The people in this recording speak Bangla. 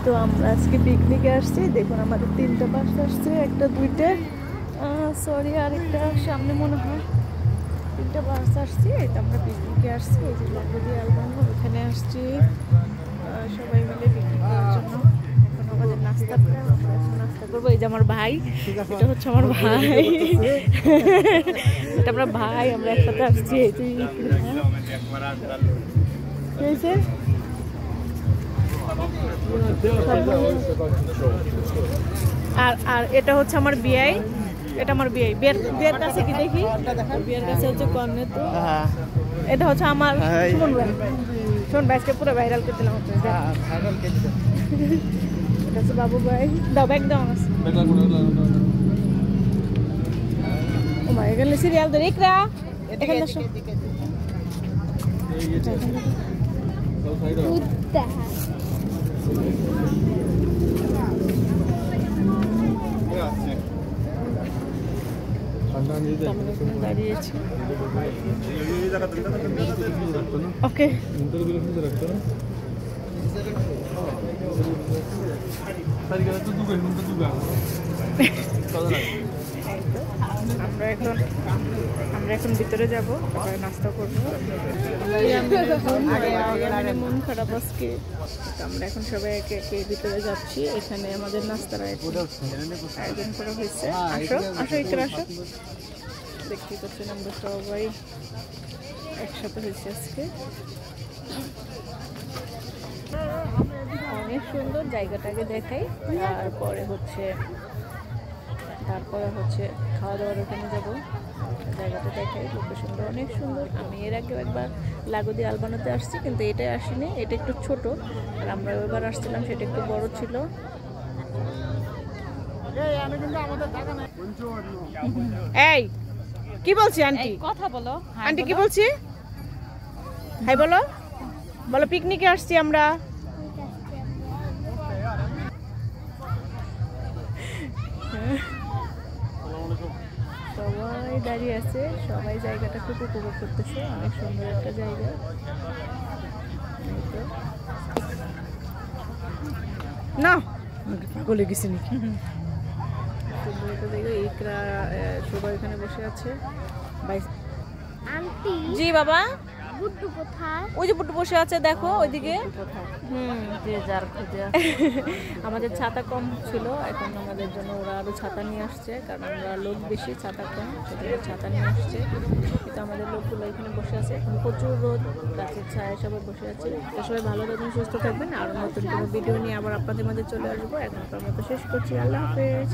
তো আমরা আজকে পিকনিকে আসছি। দেখুন আমাদের 3টা বাস আসছে, একটা 2টে, সরি আর একটা সামনে মনে হয় 3টা বাস আসছি। এটা আমরা পিকনিকে আসছি, এই যে লাগোদি আলবানো ওখানে আসছি সবাই মিলে পিকনিক করার জন্য। এখন আমাদের নাস্তা করবো। এই যে আমার ভাই, এটা হচ্ছে আমার ভাই, এটা আমরা ভাই, আমরা একসাথে আসছি। আর আর এটা হচ্ছে আমার বিয়াই, এটা আমার বিয়াই। বিয়ের কাছে কি দেখি, বিয়ের কাছে হচ্ছে কর্নে। তো এটা হচ্ছে আমার সুমন ভাই। সুমন ভাইকে পুরো ভাইরাল করে দিলাম। এটা হচ্ছে বাবু ভাই। দাও ব্যাগ দাও। ও মাই এখানে সিরিয়াল ধরে ইকরা এখানে আসো। দাঁড়িয়েছি। ওকে আমরা এখন ভিতরে যাব, তারপরে নাস্তা করবো। মন খারাপ আজকে, আমরা এখন সবাই একে একে ভিতরে যাচ্ছি। এখানে আমাদের নাস্তার আয়োজন করা হয়েছে। আসো আসো, এখানে আসো। দেখতে পাচ্ছেন আমরা সবাই একসাথে হয়েছে আজকে। অনেক সুন্দর জায়গাটাকে দেখাই। তারপরে হচ্ছে খাওয়া দাওয়ার ওখানে যাবো, জায়গাটা দেখাই। লোকেশনটা অনেক সুন্দর। আমি এর আগেও একবার লাগোদি আলবানোতে আসছি, কিন্তু এটাই আসিনি, এটা একটু ছোট। আর আমরা ওইবার আসছিলাম, সেটা একটু বড় ছিল। এই কি বলছি আন্টি, কথা বলো। আন্টি কি বলছি? হাই বলো, বলো পিকনিকে আসছি আমরা। সবাই দাঁড়িয়ে আছে, সবাই জায়গাটা খুব উপভোগ করতেছে। অনেক সুন্দর একটা জায়গা। না পাগলে গেছি নাকি? সুন্দর একটা জায়গা। ইকরা সবাই এখানে বসে আছে। আন্টি জি বাবা, বুট্টু কোথায়? ওই যে বুট্টু বসে আছে, দেখো ওইদিকে। আমাদের ছাতা কম ছিল, এখন আমাদের জন্য ওরা আরো ছাতা নিয়ে আসছে, কারণ আমরা লোক বেশি, ছাতা কম, সেটা ছাতা নিয়ে আসছে। কিন্তু আমাদের লোকগুলো এখানে বসে আছে। এখন প্রচুর রোদ, গাছের ছায়া সবাই বসে আছে। তো সবাই ভালো থাকবেন, সুস্থ থাকবেন। আর নতুন কোনো ভিডিও নিয়ে আবার আপনাদের মাঝে চলে আসবো। এখন আপনার মতো শেষ করছি। আল্লাহ হাফেজ।